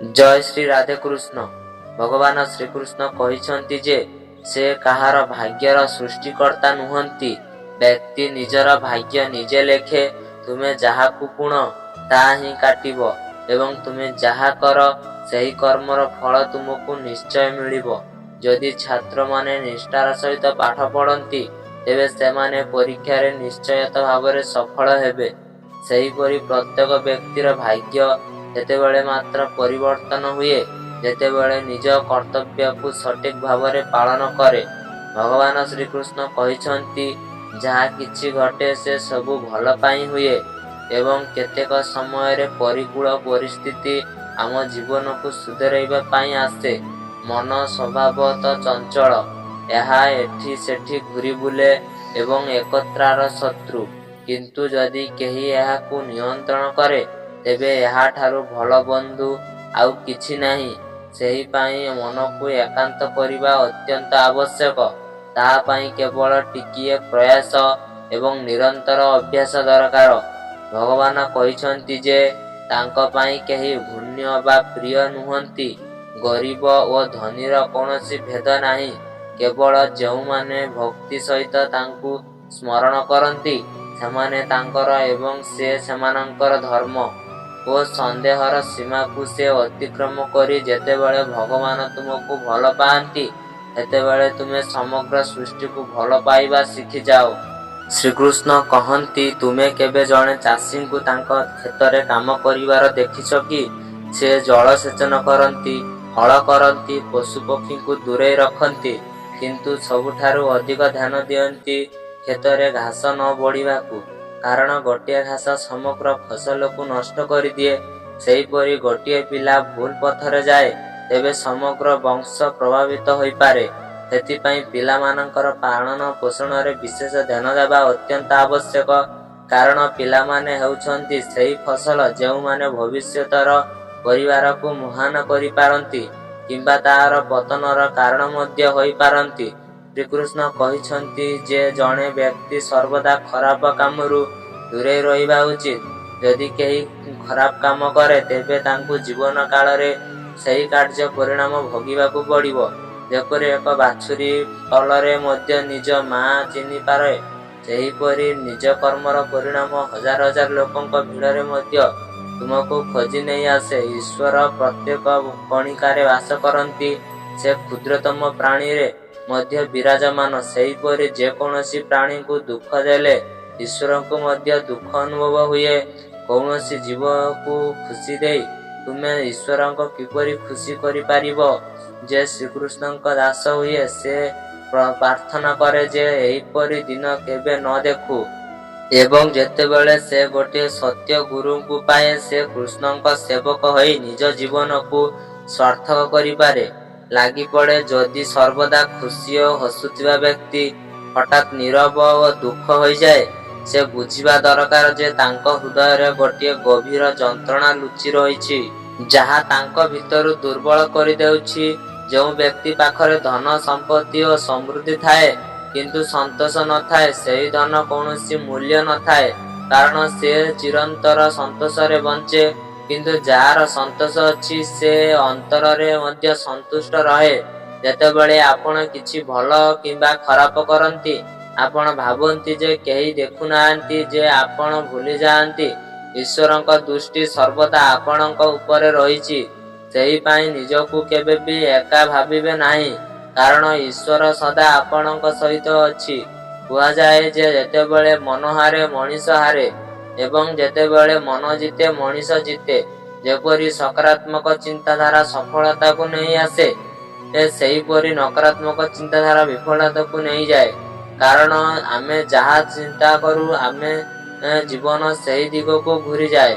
जय श्री राधे कृष्ण। भगवान श्रीकृष्ण कहिसंती जे से कहार भाग्यर सृष्टिकर्ता नुहंती। व्यक्ति निजर भाग्य निजे लेखे। तुमे जहा गुण ता ही काटिबो एवं तुमे जहा कर सही कर्मर फल तुमको निश्चय मिलिबो। यदि छात्र माने निष्ठार सहित पाठ पढ़ती तेबे सेमाने परीक्षा रे निश्चयत भाव सफल हेबे। सेहीपरि प्रत्येक व्यक्तिर भाग्य जेतेबेले मात्र परिवर्तन हुए जेतेबेले निज कर्तव्य को सठिक भाव पालन करे। भगवान श्रीकृष्ण कहिसंती जहा किछि घटे से सबु भल पाई हुए एवं केतेक समय रे परिकूल परिस्थिति आम जीवन को सुधरैबा पाई आसे। मन स्वभावत चंचल, यहा एठी सेठी घुरी बुले एवं एकत्रार शत्रु। किंतु जदि केही यहा को नियंत्रण करे तेबे यहा ठारू भल बंधु आउ किछि नाही। सेही पाई मन को एकांत करिबा अत्यंत आवश्यक। ताहा पाई केवल टिकिए प्रयास एवं निरंतर अभ्यास दरकार। भगवान कहिसंती जे तांको पाई केही घृण्य बा प्रिय नुहंती। गरीब और धनीर कोनोसी भेद नाही। केवल जेउमाने भक्ति सहित तांकु स्मरण करंती सेमाने तांकर एवं से सेमानंकर धर्म और संदेहर सीमा को से अतिक्रम करी जेतेबेले भगवान तुमको भल पाती सेतेबेले तुमे समग्र सृष्टि को भल पाइबा सीखी जाओ। श्रीकृष्ण कहंती तुमे केबे जणे चाषी को तांको खेतरे काम करिवार देखिछ कि? से जल सेचन करंती, हल करंती, पशु पक्षी को दूरे रखंती, किंतु सबुठारु अधिक ध्यान दियंती खेतरे घास न बढ़िबाकू। कारण गोटिए घास समग्र फसल को नष्ट कर दिए। सेहीपरि गोटिए पिला भूल पथरे जाए तेबे समग्र वंश प्रभावित होई पारे। सेथिपाई पिलामानंकर पालन पोषण रे विशेष ध्यान देबा अत्यंत आवश्यक। कारण पिलामाने हेउछंती सेही फसल जेउ माने भविष्यतर परिवार को महान करि पारंती किंबा तार पतनर कारण मध्य होई पारंती। श्रीकृष्ण कहिसंती जे जणे व्यक्ति सर्वदा खराब कामरु दूरे रहिबा उचित। यदि केही खराब काम करे तेबे तांकु जीवन काल रे सही कार्य परिणाम भोगिबाकू पड़िबो। जेपरि एक बाछुरी फलरे मध्य निज मां चिनी पारे सेहीपरि निज कर्मर परिणाम हजार हजार लोकंक भिड़रे मध्य तुमको खोजी नहीं आसे। ईश्वर प्रत्येक कणिकारे वास करंती। से क्षुद्रतम प्राणी रे मध्य विराजमान। सेहीपरि जेकोनोसी प्राणी को दुख देले ईश्वर को मध्य दुख अनुभव हुए। कौनसी जीव को खुशी दे तुमे ईश्वर को किपरि खुशी करि पारिबो। जे श्रीकृष्ण दास हुए से प्रार्थना करे जे एहीपरि दिन केबे न देखू। एवं जेतेबेले से गोटे सत्य गुरु को पाए से कृष्ण सेवक होई निज जीवन को सार्थक करि पारे लागि पड़े। जदि सर्वदा खुशी और हसुथिबा व्यक्ति हठात नीरव और दुख होई जाए से बुझिबा दरकार जे तांको हृदय रे गोटे गभीर जंत्रणा लुचि रहिछि जहा तांको भितरु दुर्बल करि देउछि। जो व्यक्ति पाखरे धन संपत्ति और समृद्धि थाए किंतु संतोष न थाए सेही धन कौनसी मूल्य न थाए। कारण से चिरंतर संतोष रे बंचे। किंतु जार संतोष अछि से अंतर रे मध्य संतुष्ट रहे। जेतेबेले आपण किछि भल किंबा खराब करंती आपण भाबंती जे केही देखु नांती जे आपण भूली जांती ईश्वरंक दृष्टि सर्वदा आपणक ऊपर रहिछि। सेही पाई निजको केबे भी एका भाबिबे नाही। कारण ईश्वर सदा आपणक सहित अछि। कुआ जाए जे जेतेबेले मन हारे मनीष हारे एवं जेतेबेले मन जीते मनीष जीते। जेपरि सकारात्मक चिंताधारा सफलता को नहीं आसे सेहीपरि नकारात्मक चिंताधारा विफलता को नहीं जाए। कारण आमे जहा चिंता करू आमे जीवन सही दिग को घुरी जाए।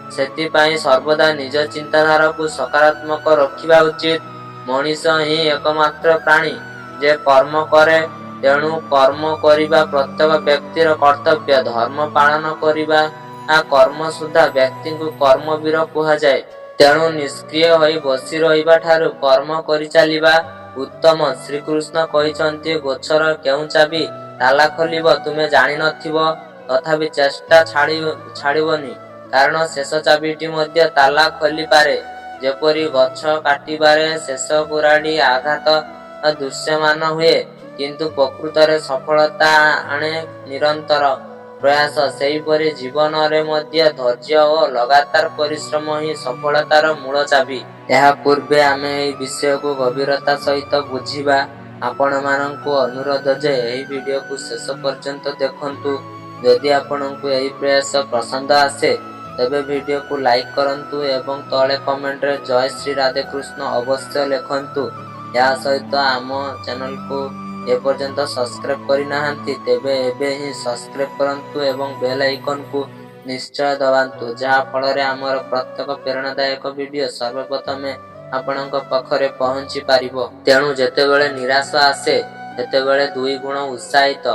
सेति पाई सर्वदा निज चिंताधारा को सकारात्मक रखिबा उचित। मनीष ही एकमात्र प्राणी जे कर्म करे। तेणु कर्म करिबा प्रत्येक व्यक्तिर कर्तव्य। धर्म पालन करिबा कर्म सुधा व्यक्ति को कर्मवीर कुहा जाए। तेणु निष्क्रिय होई बसी रहिबा ठारू कर्म करि चलिबा उत्तम। श्रीकृष्ण कहिसंती गोचर केउ चाबी ताला खोलिबो तुमे जानि नथिबो तथापि चेष्टा छाड़िबोनी। कारण शेष चाबिटी मध्य ताला खोली पारे ଯେପରି ଗଛ କାଟିବାରେ ଶେଷ କୁରାଢ଼ୀ ଆଘାତ ଦୃଶ୍ୟମାନ ହୁଏ, କିନ୍ତୁ ପ୍ରକୃତରେ ସଫଳତା ଆଣେ ନିରନ୍ତର ପ୍ରୟାସ। ସେହିପରି ଜୀବନରେ ମଧ୍ୟ ଧୈର୍ଯ୍ୟ ଓ ଲଗାତାର ପରିଶ୍ରମ ହିଁ ସଫଳତାର ମୂଳ ଚାବି। ଏହା ପୂର୍ବେ ଆମେ ଏହି ବିଷୟକୁ ଗଭୀରତା ସହିତ ବୁଝିବା। ଆପଣମାନଙ୍କୁ ଅନୁରୋଧ ଯେ ଏହି ଭିଡିଓକୁ ଶେଷ ପର୍ଯ୍ୟନ୍ତ ଦେଖନ୍ତୁ। ଯଦି ଆପଣଙ୍କୁ ଏହି ପ୍ରୟାସ ପସନ୍ଦ ଆସେ ତେବେ ଭିଡିଓକୁ ଲାଇକ୍ କରନ୍ତୁ ଏବଂ ତଳେ କମେଣ୍ଟରେ ଜୟ ଶ୍ରୀ ରାଧେକୃଷ୍ଣ ଅବଶ୍ୟ ଲେଖନ୍ତୁ। ଏହା ସହିତ ଆମ ଚ୍ୟାନେଲକୁ ଏପର୍ଯ୍ୟନ୍ତ ସବସ୍କ୍ରାଇବ୍ କରିନାହାନ୍ତି ତେବେ ଏବେ ହିଁ ସବସ୍କ୍ରାଇବ୍ କରନ୍ତୁ ଏବଂ ବେଲ୍ ଆଇକନକୁ ନିଶ୍ଚୟ ଦବାନ୍ତୁ, ଯାହା ଫଳରେ ଆମର ପ୍ରତ୍ୟେକ ପ୍ରେରଣାଦାୟକ ଭିଡିଓ ସର୍ବପ୍ରଥମେ ଆପଣଙ୍କ ପାଖରେ ପହଞ୍ଚି ପାରିବ। ତେଣୁ ଯେତେବେଳେ ନିରାଶ ଆସେ ସେତେବେଳେ ଦୁଇ ଗୁଣ ଉତ୍ସାହିତ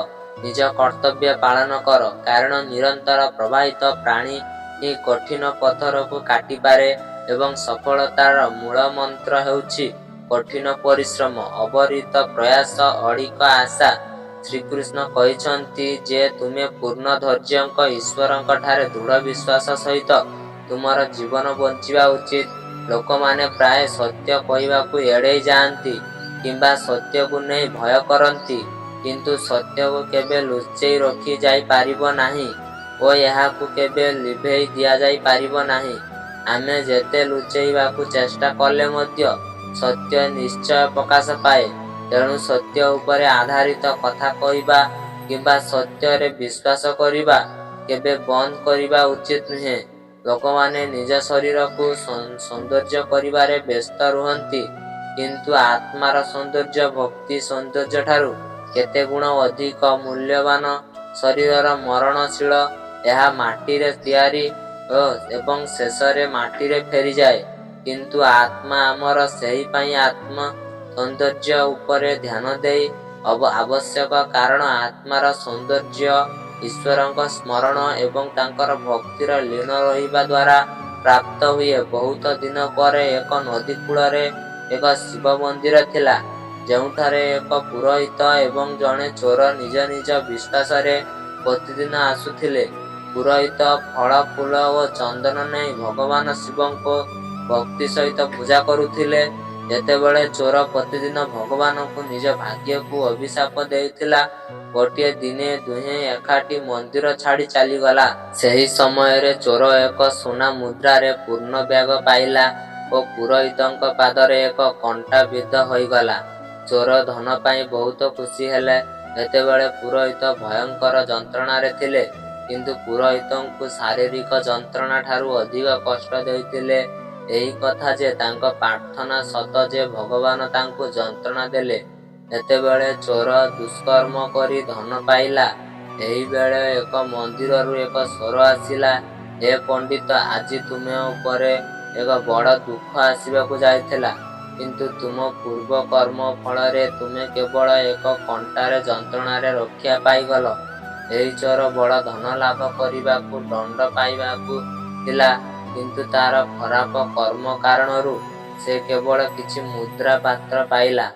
ନିଜ କର୍ତ୍ତବ୍ୟ ପାଳନ କର, କାରଣ ନିରନ୍ତର ପ୍ରବାହିତ ପ୍ରାଣୀ ହିଁ କଠିନ ପଥରକୁ କାଟିପାରେ ଏବଂ ସଫଳତାର ମୂଳ ମନ୍ତ୍ର ହେଉଛି କଠିନ ପରିଶ୍ରମ, ଅବିରତ ପ୍ରୟାସ, ଅଡିକ ଆଶା। ଶ୍ରୀକୃଷ୍ଣ କହିଛନ୍ତି ଯେ ତୁମେ ପୂର୍ଣ୍ଣ ଧୈର୍ଯ୍ୟଙ୍କ ଈଶ୍ୱରଙ୍କ ଠାରେ ଦୃଢ଼ ବିଶ୍ୱାସ ସହିତ ତୁମର ଜୀବନ ବଞ୍ଚିବା ଉଚିତ। ଲୋକମାନେ ପ୍ରାୟ ସତ୍ୟ କହିବାକୁ ଏଡ଼େଇ ଯାଆନ୍ତି କିମ୍ବା ସତ୍ୟକୁ ନେଇ ଭୟ କରନ୍ତି, କିନ୍ତୁ ସତ୍ୟକୁ କେବେ ଲୁଚେଇ ରଖି ଯାଇପାରିବ ନାହିଁ ଓ ଏହାକୁ କେବେ ଲିଭେଇ ଦିଆଯାଇ ପାରିବ ନାହିଁ। ଆମେ ଯେତେ ଲୁଚେଇବାକୁ ଚେଷ୍ଟା କଲେ ମଧ୍ୟ ସତ୍ୟ ନିଶ୍ଚୟ ପ୍ରକାଶ ପାଏ। ତେଣୁ ସତ୍ୟ ଉପରେ ଆଧାରିତ କଥା କହିବା କିମ୍ବା ସତ୍ୟରେ ବିଶ୍ୱାସ କରିବା କେବେ ବନ୍ଦ କରିବା ଉଚିତ ନୁହେଁ। ଲୋକମାନେ ନିଜ ଶରୀରକୁ ସୌନ୍ଦର୍ଯ୍ୟ କରିବାରେ ବ୍ୟସ୍ତ ରୁହନ୍ତି, କିନ୍ତୁ ଆତ୍ମାର ସୌନ୍ଦର୍ଯ୍ୟ ଭକ୍ତି ସୌନ୍ଦର୍ଯ୍ୟଠାରୁ କେତେ ଗୁଣ ଅଧିକ ମୂଲ୍ୟବାନ। ଶରୀରର ମରଣଶୀଳ, ଏହା ମାଟିରେ ତିଆରି ଏବଂ ଶେଷରେ ମାଟିରେ ଫେରିଯାଏ, କିନ୍ତୁ ଆତ୍ମା ଆମର। ସେହିପାଇଁ ଆତ୍ମ ସୌନ୍ଦର୍ଯ୍ୟ ଉପରେ ଧ୍ୟାନ ଦେଇ ଆବଶ୍ୟକ, କାରଣ ଆତ୍ମାର ସୌନ୍ଦର୍ଯ୍ୟ ଈଶ୍ୱରଙ୍କ ସ୍ମରଣ ଏବଂ ତାଙ୍କର ଭକ୍ତିର ଲୀନ ରହିବା ଦ୍ୱାରା ପ୍ରାପ୍ତ ହୁଏ। ବହୁତ ଦିନ ପରେ ଏକ ନଦୀ କୂଳରେ ଏକ ଶିବ ମନ୍ଦିର ଥିଲା, ଯେଉଁଠାରେ ଏକ ପୁରୋହିତ ଏବଂ ଜଣେ ଚୋର ନିଜ ନିଜ ବିଶ୍ୱାସରେ ପ୍ରତିଦିନ ଆସୁଥିଲେ। ପୁରୋହିତ ଫଳ, ଫୁଲ ଓ ଚନ୍ଦନ ନେଇ ଭଗବାନ ଶିବଙ୍କୁ ଭକ୍ତି ସହିତ ପୂଜା କରୁଥିଲେ। ଯେତେବେଳେ ଚୋର ପ୍ରତିଦିନ ଭଗବାନଙ୍କୁ ନିଜ ଭାଗ୍ୟକୁ ଅଭିଶାପ ଦେଉଥିଲା, ଗୋଟିଏ ଦିନେ ଦୁହେଁ ଏକାଠି ମନ୍ଦିର ଛାଡ଼ି ଚାଲିଗଲା। ସେହି ସମୟରେ ଚୋର ଏକ ସୁନା ମୁଦ୍ରାରେ ପୂର୍ଣ୍ଣ ବ୍ୟାଗ ପାଇଲା ଓ ପୁରୋହିତଙ୍କ ପାଦରେ ଏକ କଣ୍ଟା ବିଦ୍ଧ ହୋଇଗଲା। ଚୋର ଧନ ପାଇଁ ବହୁତ ଖୁସି ହେଲେ। ଯେତେବେଳେ ପୁରୋହିତ ଭୟଙ୍କର ଯନ୍ତ୍ରଣାରେ ଥିଲେ, କିନ୍ତୁ ପୁରୋହିତଙ୍କୁ ଶାରୀରିକ ଯନ୍ତ୍ରଣା ଠାରୁ ଅଧିକ କଷ୍ଟ ଦେଉଥିଲେ ଏହି କଥା ଯେ ତାଙ୍କ ପ୍ରାର୍ଥନା ସତ ଯେ ଭଗବାନ ତାଙ୍କୁ ଯନ୍ତ୍ରଣା ଦେଲେ। ଯେତେବେଳେ ଚୋର ଦୁଷ୍କର୍ମ କରି ଧନ ପାଇଲା, ଏହି ବେଳେ ଏକ ମନ୍ଦିରରୁ ଏକ ସ୍ୱର ଆସିଲା, ହେ ପଣ୍ଡିତ, ଆଜି ତୁମ ଉପରେ ଏକ ବଡ଼ ଦୁଃଖ ଆସିବାକୁ ଯାଇଥିଲା, କିନ୍ତୁ ତୁମ ପୂର୍ବ କର୍ମ ଫଳରେ ତୁମେ କେବଳ ଏକ କଣ୍ଟାର ଯନ୍ତ୍ରଣାରେ ରକ୍ଷା ପାଇଗଲ। ଏହି ଚୋର ବଡ଼ ଧନ ଲାଭ କରିବାକୁ ଦଣ୍ଡ ପାଇବାକୁ ଥିଲା, କିନ୍ତୁ ତାର ଖରାପ କର୍ମ କାରଣରୁ ସେ କେବଳ କିଛି ମୁଦ୍ରା ପାତ୍ର ପାଇଲା।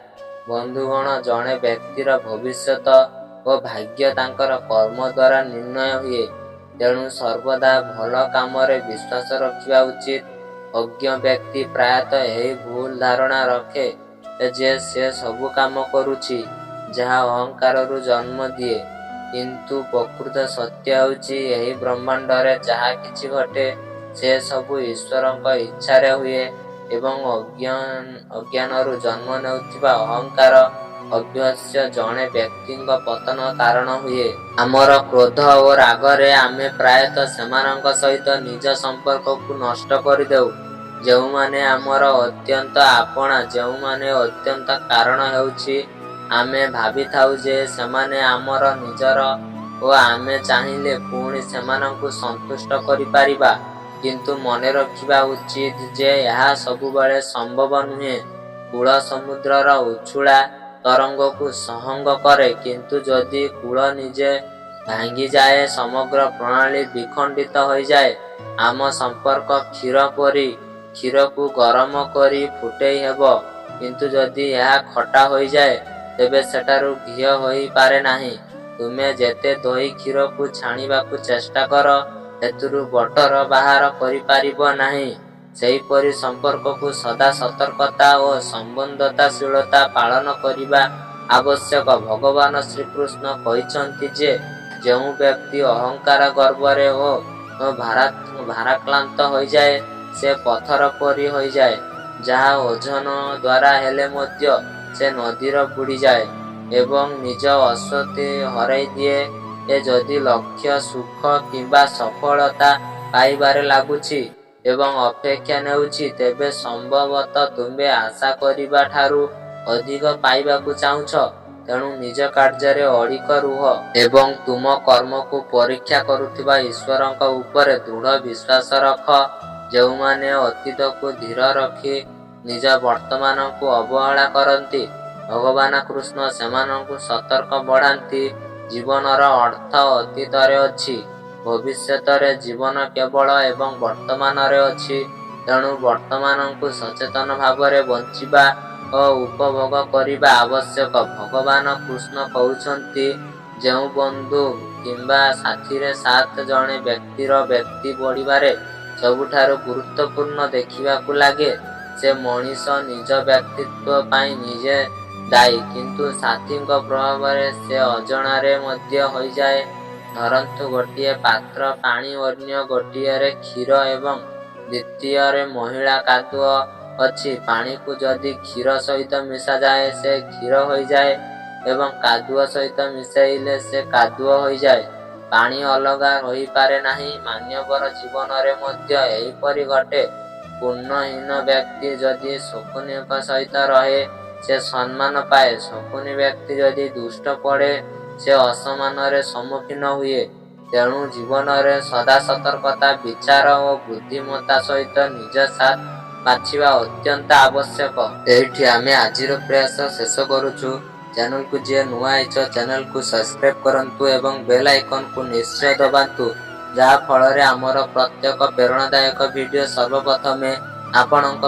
ବନ୍ଧୁଗଣ, ଜଣେ ବ୍ୟକ୍ତିର ଭବିଷ୍ୟତ ଓ ଭାଗ୍ୟ ତାଙ୍କର କର୍ମ ଦ୍ୱାରା ନିର୍ଣ୍ଣୟ ହୁଏ। ତେଣୁ ସର୍ବଦା ଭଲ କାମରେ ବିଶ୍ୱାସ ରଖିବା ଉଚିତ। ଅଜ୍ଞ ବ୍ୟକ୍ତି ପ୍ରାୟତଃ ଏହି ଭୁଲ ଧାରଣା ରଖେ ଯେ ସେ ସବୁ କାମ କରୁଛି, ଯାହା ଅହଙ୍କାରରୁ ଜନ୍ମ ଦିଏ। କିନ୍ତୁ ପ୍ରକୃତ ସତ୍ୟ ହେଉଛି ଏହି ବ୍ରହ୍ମାଣ୍ଡରେ ଯାହା କିଛି ଘଟେ ସେ ସବୁ ଈଶ୍ୱରଙ୍କ ଇଚ୍ଛାରେ ହୁଏ ଏବଂ ଅଜ୍ଞାନରୁ ଜନ୍ମ ନେଉଥିବା ଅହଙ୍କାର ଅବଶ୍ୟ ଜଣେ ବ୍ୟକ୍ତିଙ୍କ ପତନ କାରଣ ହୁଏ। ଆମର କ୍ରୋଧ ଓ ରାଗରେ ଆମେ ପ୍ରାୟତଃ ସେମାନଙ୍କ ସହିତ ନିଜ ସମ୍ପର୍କକୁ ନଷ୍ଟ କରିଦେଉ, ଯେଉଁମାନେ ଆମର ଅତ୍ୟନ୍ତ ଆପଣା, ଯେଉଁମାନେ ଅତ୍ୟନ୍ତ କାରଣ ହେଉଛି ଆମେ ଭାବିଥାଉ ଯେ ସେମାନେ ଆମର ନିଜର ଓ ଆମେ ଚାହିଁଲେ ପୁଣି ସେମାନଙ୍କୁ ସନ୍ତୁଷ୍ଟ କରିପାରିବା। କିନ୍ତୁ ମନେ ରଖିବା ଉଚିତ ଯେ ଏହା ସବୁବେଳେ ସମ୍ଭବ ନୁହେଁ। କୂଳ ସମୁଦ୍ରର ଉଛୁଳା ତରଙ୍ଗକୁ ସହଙ୍ଗ କରେ, କିନ୍ତୁ ଯଦି କୂଳ ନିଜେ ଭାଙ୍ଗିଯାଏ ସମଗ୍ର ପ୍ରଣାଳୀ ବିଖଣ୍ଡିତ ହୋଇଯାଏ। ଆମ ସମ୍ପର୍କ କ୍ଷୀର ପରି, କ୍ଷୀରକୁ ଗରମ କରି ଫୁଟେଇ ହେବ, କିନ୍ତୁ ଯଦି ଏହା ଖଟା ହୋଇଯାଏ ତେବେ ସେଠାରୁ ଘିଅ ହୋଇପାରେ ନାହିଁ। ତୁମେ ଯେତେ ଦହି କ୍ଷୀରକୁ ଛାଣିବାକୁ ଚେଷ୍ଟା କର, ସେଥିରୁ ବଟର ବାହାର କରିପାରିବ ନାହିଁ। ସେହିପରି ସମ୍ପର୍କକୁ ସଦା ସତର୍କତା ଓ ସମ୍ବନ୍ଧତାଶୀଳତା ପାଳନ କରିବା ଆବଶ୍ୟକ। ଭଗବାନ ଶ୍ରୀକୃଷ୍ଣ କହିଛନ୍ତି ଯେ ଯେଉଁ ବ୍ୟକ୍ତି ଅହଙ୍କାର ଗର୍ବରେ ଓ ଭାରାକ୍ରାନ୍ତ ହୋଇଯାଏ ସେ ପଥର ପରି ହୋଇଯାଏ, ଯାହା ଓଜନ ଦ୍ୱାରା ହେଲେ ମଧ୍ୟ ସେ ନଦୀର ବୁଡ଼ିଯାଏ ଏବଂ ନିଜ ଅଶ୍ୱତି ହରାଇ ଦିଏ। ଯଦି ଲକ୍ଷ୍ୟ ସୁଖ କିମ୍ବା ସଫଳତା ପାଇବାରେ ଲାଗୁଛି ଏବଂ ଅପେକ୍ଷା ନେଉଛି, ତେବେ ସମ୍ଭବତଃ ତୁମେ ଆଶା କରିବା ଠାରୁ ଅଧିକ ପାଇବାକୁ ଚାହୁଁଛ। ତେଣୁ ନିଜ କାର୍ଯ୍ୟରେ ଅଡ଼ିକ ରୁହ ଏବଂ ତୁମ କର୍ମକୁ ପରୀକ୍ଷା କରୁଥିବା ଈଶ୍ୱରଙ୍କ ଉପରେ ଦୃଢ଼ ବିଶ୍ୱାସ ରଖ। ଯେଉଁମାନେ ଅତୀତକୁ ଧୀର ରଖି ନିଜ ବର୍ତ୍ତମାନକୁ ଅବହେଳା କରନ୍ତି, ଭଗବାନ କୃଷ୍ଣ ସେମାନଙ୍କୁ ସତର୍କ ବଢ଼ାନ୍ତି। ଜୀବନର ଅର୍ଥ ଅତୀତରେ ଅଛି, ଭବିଷ୍ୟତରେ ଜୀବନ କେବଳ ଏବଂ ବର୍ତ୍ତମାନରେ ଅଛି। ତେଣୁ ବର୍ତ୍ତମାନକୁ ସଚେତନ ଭାବରେ ବଞ୍ଚିବା ଓ ଉପଭୋଗ କରିବା ଆବଶ୍ୟକ। ଭଗବାନ କୃଷ୍ଣ କହୁଛନ୍ତି, ଯେଉଁ ବନ୍ଧୁ କିମ୍ବା ସାଥୀରେ ସାଥ ଜଣେ ବ୍ୟକ୍ତିର ବ୍ୟକ୍ତି ବଢ଼ିବାରେ ସବୁଠାରୁ ଗୁରୁତ୍ୱପୂର୍ଣ୍ଣ ଦେଖିବାକୁ ଲାଗେ, ସେ ମଣିଷ ନିଜ ବ୍ୟକ୍ତିତ୍ୱ ପାଇଁ ନିଜେ ଦାୟୀ, କିନ୍ତୁ ସାଥୀଙ୍କ ପ୍ରଭାବରେ ସେ ଅଜଣାରେ ମଧ୍ୟ ହୋଇଯାଏ। ଧରନ୍ତୁ ଗୋଟିଏ ପାତ୍ର ପାଣି, ଅନ୍ୟ ଗୋଟିଏରେ କ୍ଷୀର ଏବଂ ଦ୍ୱିତୀୟରେ ମଇଳା କାଦୁଅ ଅଛି। ପାଣିକୁ ଯଦି କ୍ଷୀର ସହିତ ମିଶାଯାଏ ସେ କ୍ଷୀର ହୋଇଯାଏ ଏବଂ କାଦୁଅ ସହିତ ମିଶାଇଲେ ସେ କାଦୁଅ ହୋଇଯାଏ। ପାଣି ଅଲଗା ରହିପାରେ ନାହିଁ। ମାନ୍ୟବର ଜୀବନରେ ମଧ୍ୟ ଏହିପରି ଘଟେ। ପୁଣ୍ୟହୀନ ବ୍ୟକ୍ତି ଯଦି ଶକୁନିଙ୍କ ସହିତ ରହେ ସେ ସମ୍ମାନ ପାଏ। ଶକୁନି ବ୍ୟକ୍ତି ଯଦି ଦୁଷ୍ଟ ପଡ଼େ ସେ ଅସମ୍ମାନର ସମ୍ମୁଖୀନ ହୁଏ। ତେଣୁ ଜୀବନରେ ସଦା ସତର୍କତା, ବିଚାର ଓ ବୁଦ୍ଧିମତ୍ତା ସହିତ ନିଜ ସାଥ ବାଛିବା ଅତ୍ୟନ୍ତ ଆବଶ୍ୟକ। ଏଇଠି ଆମେ ଆଜିର ପ୍ରୟାସ ଶେଷ କରୁଛୁ। ଚ୍ୟାନେଲକୁ ଯିଏ ନୂଆ ହେଇଛ ଚ୍ୟାନେଲକୁ ସବସ୍କ୍ରାଇବ୍ କରନ୍ତୁ ଏବଂ ବେଲ୍ ଆଇକନକୁ ନିଶ୍ଚୟ ଦବାନ୍ତୁ, ଯାହା ଫଳରେ ଆମର ପ୍ରତ୍ୟେକ ପ୍ରେରଣାଦାୟକ ଭିଡ଼ିଓ ସର୍ବପ୍ରଥମେ ଆପଣଙ୍କ